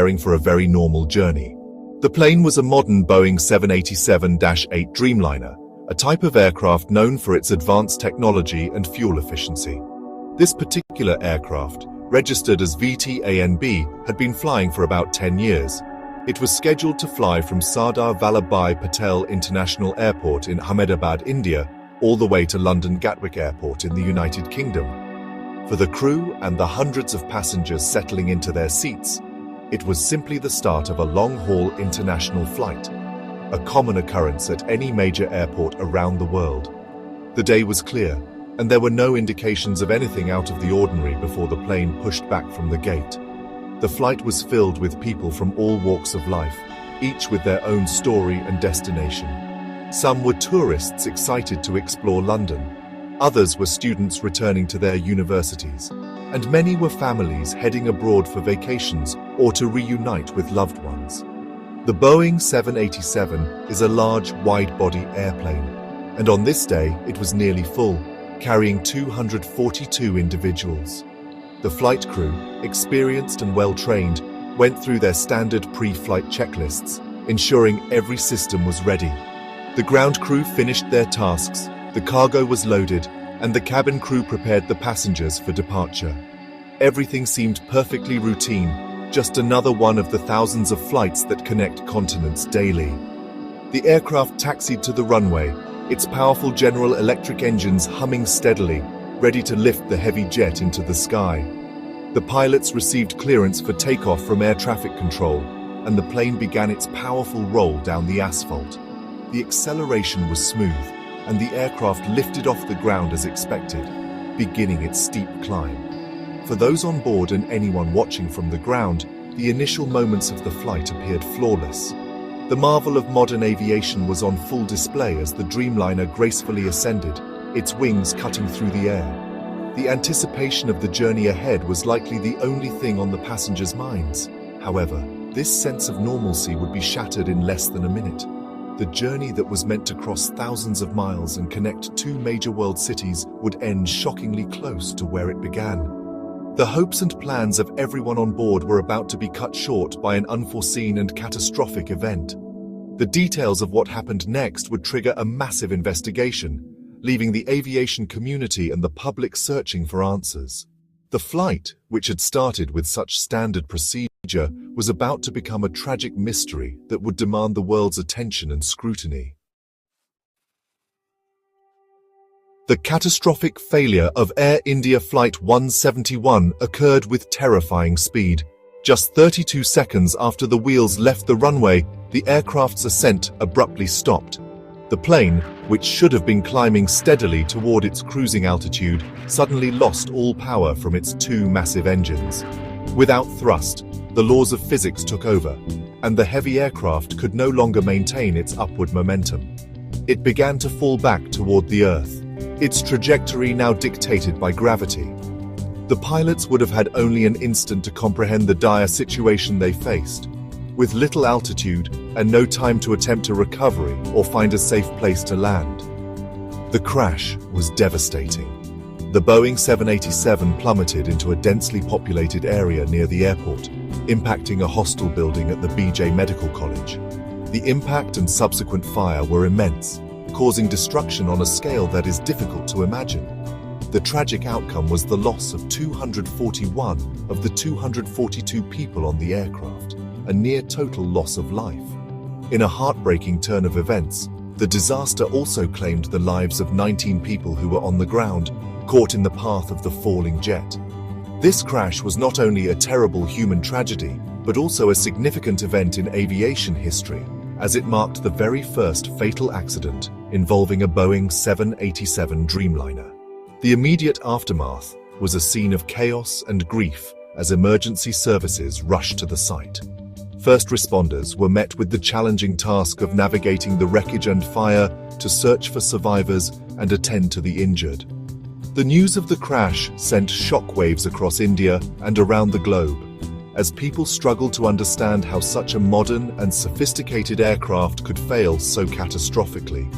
preparing for a very normal journey. The plane was a modern Boeing 787-8 Dreamliner, a type of aircraft known for its advanced technology and fuel efficiency. This particular aircraft, registered as VTANB, had been flying for about 10 years. It was scheduled to fly from Sardar Vallabhbhai Patel International Airport in Ahmedabad, India, all the way to London Gatwick Airport in the United Kingdom. For the crew and the hundreds of passengers settling into their seats, it was simply the start of a long-haul international flight, a common occurrence at any major airport around the world. The day was clear, and there were no indications of anything out of the ordinary before the plane pushed back from the gate. The flight was filled with people from all walks of life, each with their own story and destination. Some were tourists excited to explore London, others were students returning to their universities, and many were families heading abroad for vacations or to reunite with loved ones. The Boeing 787 is a large, wide-body airplane, and on this day it was nearly full, carrying 242 individuals. The flight crew, experienced and well-trained, went through their standard pre-flight checklists, ensuring every system was ready. The ground crew finished their tasks, the cargo was loaded, and the cabin crew prepared the passengers for departure. Everything seemed perfectly routine, just another one of the thousands of flights that connect continents daily. The aircraft taxied to the runway, its powerful General Electric engines humming steadily, ready to lift the heavy jet into the sky. The pilots received clearance for takeoff from air traffic control, and the plane began its powerful roll down the asphalt. The acceleration was smooth, and the aircraft lifted off the ground as expected, beginning its steep climb. For those on board and anyone watching from the ground, the initial moments of the flight appeared flawless. The marvel of modern aviation was on full display as the Dreamliner gracefully ascended, its wings cutting through the air. The anticipation of the journey ahead was likely the only thing on the passengers' minds. However, this sense of normalcy would be shattered in less than a minute. The journey that was meant to cross thousands of miles and connect two major world cities would end shockingly close to where it began. The hopes and plans of everyone on board were about to be cut short by an unforeseen and catastrophic event. The details of what happened next would trigger a massive investigation, leaving the aviation community and the public searching for answers. The flight, which had started with such standard procedure, was about to become a tragic mystery that would demand the world's attention and scrutiny. The catastrophic failure of Air India Flight 171 occurred with terrifying speed. Just 32 seconds after the wheels left the runway, the aircraft's ascent abruptly stopped. The plane, which should have been climbing steadily toward its cruising altitude, suddenly lost all power from its two massive engines. Without thrust, the laws of physics took over, and the heavy aircraft could no longer maintain its upward momentum. It began to fall back toward the Earth, its trajectory now dictated by gravity. The pilots would have had only an instant to comprehend the dire situation they faced. With little altitude and no time to attempt a recovery or find a safe place to land. The crash was devastating. The Boeing 787 plummeted into a densely populated area near the airport, impacting a hostel building at the BJ Medical College. The impact and subsequent fire were immense, causing destruction on a scale that is difficult to imagine. The tragic outcome was the loss of 241 of the 242 people on the aircraft, a near total loss of life. In a heartbreaking turn of events, the disaster also claimed the lives of 19 people who were on the ground, caught in the path of the falling jet. This crash was not only a terrible human tragedy, but also a significant event in aviation history, as it marked the very first fatal accident involving a Boeing 787 Dreamliner. The immediate aftermath was a scene of chaos and grief as emergency services rushed to the site. First responders were met with the challenging task of navigating the wreckage and fire to search for survivors and attend to the injured. The news of the crash sent shockwaves across India and around the globe, as people struggled to understand how such a modern and sophisticated aircraft could fail so catastrophically.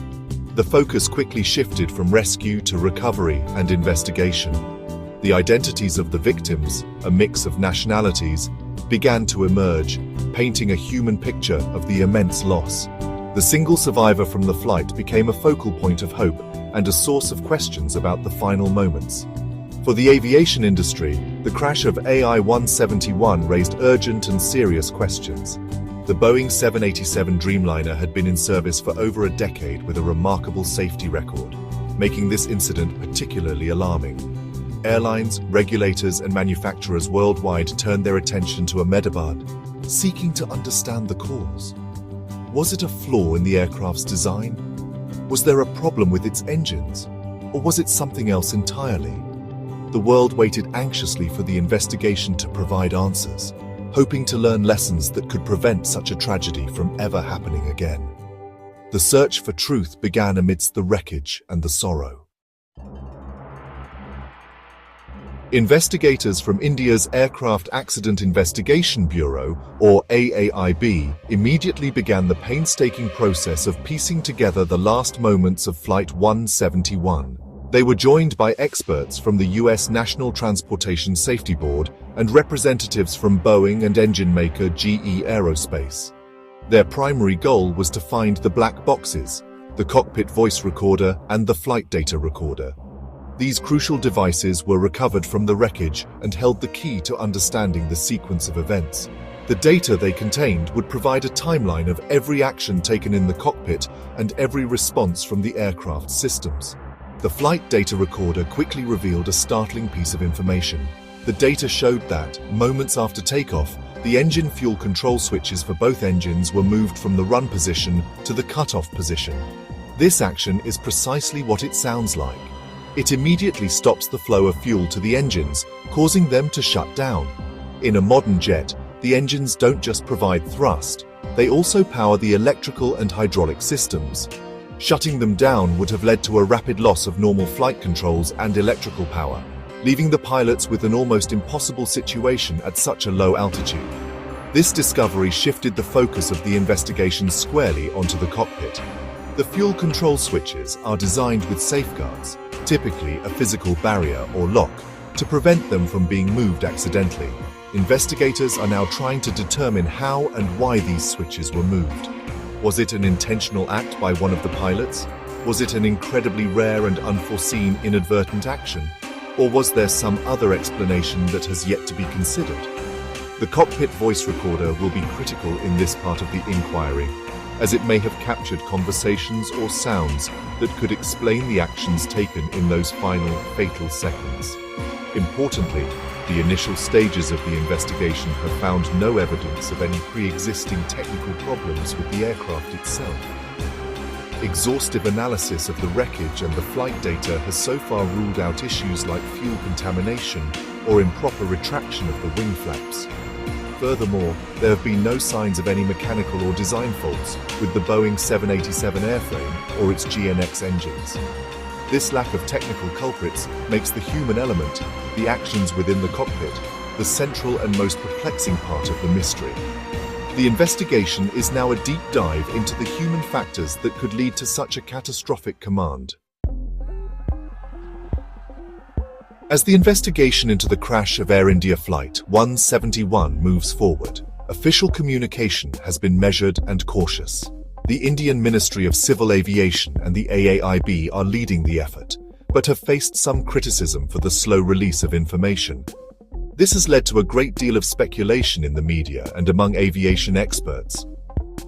The focus quickly shifted from rescue to recovery and investigation. The identities of the victims, a mix of nationalities, began to emerge, painting a human picture of the immense loss. The single survivor from the flight became a focal point of hope and a source of questions about the final moments. For the aviation industry, the crash of AI-171 raised urgent and serious questions. The Boeing 787 Dreamliner had been in service for over a decade with a remarkable safety record, making this incident particularly alarming. Airlines, regulators, and manufacturers worldwide turned their attention to Ahmedabad, seeking to understand the cause. Was it a flaw in the aircraft's design? Was there a problem with its engines? Or was it something else entirely? The world waited anxiously for the investigation to provide answers, hoping to learn lessons that could prevent such a tragedy from ever happening again. The search for truth began amidst the wreckage and the sorrow. Investigators from India's Aircraft Accident Investigation Bureau, or AAIB, immediately began the painstaking process of piecing together the last moments of Flight 171. They were joined by experts from the U.S. National Transportation Safety Board and representatives from Boeing and engine maker GE Aerospace. Their primary goal was to find the black boxes, the cockpit voice recorder, and the flight data recorder. These crucial devices were recovered from the wreckage and held the key to understanding the sequence of events. The data they contained would provide a timeline of every action taken in the cockpit and every response from the aircraft's systems. The flight data recorder quickly revealed a startling piece of information. The data showed that, moments after takeoff, the engine fuel control switches for both engines were moved from the run position to the cutoff position. This action is precisely what it sounds like. It immediately stops the flow of fuel to the engines, causing them to shut down. In a modern jet, the engines don't just provide thrust, they also power the electrical and hydraulic systems. Shutting them down would have led to a rapid loss of normal flight controls and electrical power, leaving the pilots with an almost impossible situation at such a low altitude. This discovery shifted the focus of the investigation squarely onto the cockpit. The fuel control switches are designed with safeguards, typically a physical barrier or lock, to prevent them from being moved accidentally. Investigators are now trying to determine how and why these switches were moved. Was it an intentional act by one of the pilots? Was it an incredibly rare and unforeseen inadvertent action? Or was there some other explanation that has yet to be considered? The cockpit voice recorder will be critical in this part of the inquiry, as it may have captured conversations or sounds that could explain the actions taken in those final, fatal seconds. Importantly, the initial stages of the investigation have found no evidence of any pre-existing technical problems with the aircraft itself. Exhaustive analysis of the wreckage and the flight data has so far ruled out issues like fuel contamination or improper retraction of the wing flaps. Furthermore, there have been no signs of any mechanical or design faults with the Boeing 787 airframe or its GNX engines. This lack of technical culprits makes the human element, the actions within the cockpit, the central and most perplexing part of the mystery. The investigation is now a deep dive into the human factors that could lead to such a catastrophic command. As the investigation into the crash of Air India Flight 171 moves forward, official communication has been measured and cautious. The Indian Ministry of Civil Aviation and the AAIB are leading the effort, but have faced some criticism for the slow release of information. This has led to a great deal of speculation in the media and among aviation experts.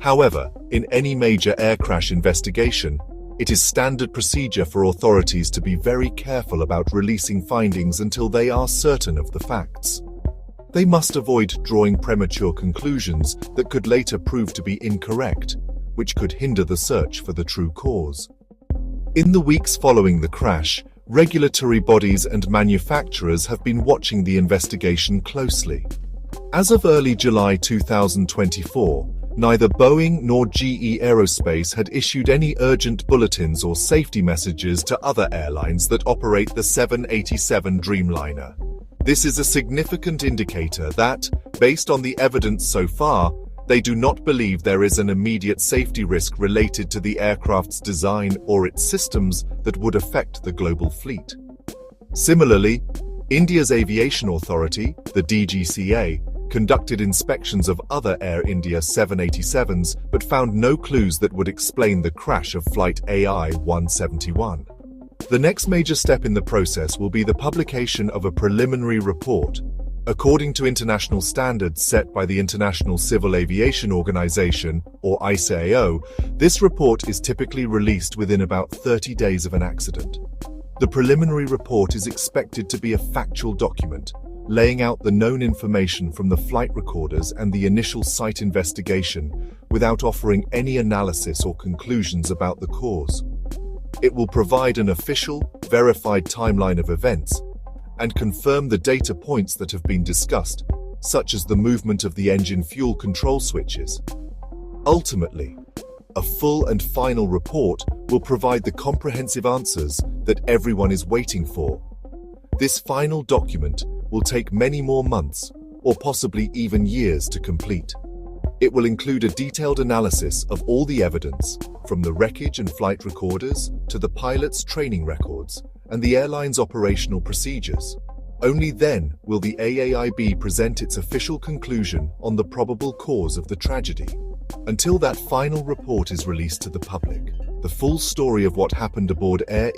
However, in any major air crash investigation, it is standard procedure for authorities to be very careful about releasing findings until they are certain of the facts. They must avoid drawing premature conclusions that could later prove to be incorrect, which could hinder the search for the true cause. In the weeks following the crash, regulatory bodies and manufacturers have been watching the investigation closely. As of early July 2024, neither Boeing nor GE Aerospace had issued any urgent bulletins or safety messages to other airlines that operate the 787 Dreamliner. This is a significant indicator that, based on the evidence so far, they do not believe there is an immediate safety risk related to the aircraft's design or its systems that would affect the global fleet. Similarly, India's Aviation Authority, the DGCA, conducted inspections of other Air India 787s but found no clues that would explain the crash of flight AI-171. The next major step in the process will be the publication of a preliminary report. According to international standards set by the International Civil Aviation Organization, or ICAO, this report is typically released within about 30 days of an accident. The preliminary report is expected to be a factual document, laying out the known information from the flight recorders and the initial site investigation without offering any analysis or conclusions about the cause. It will provide an official, verified timeline of events and confirm the data points that have been discussed, such as the movement of the engine fuel control switches. Ultimately, a full and final report will provide the comprehensive answers that everyone is waiting for. This final document will take many more months, or possibly even years, to complete. It will include a detailed analysis of all the evidence, from the wreckage and flight recorders to the pilot's training records and the airline's operational procedures. Only then will the AAIB present its official conclusion on the probable cause of the tragedy. Until that final report is released to the public, the full story of what happened aboard Air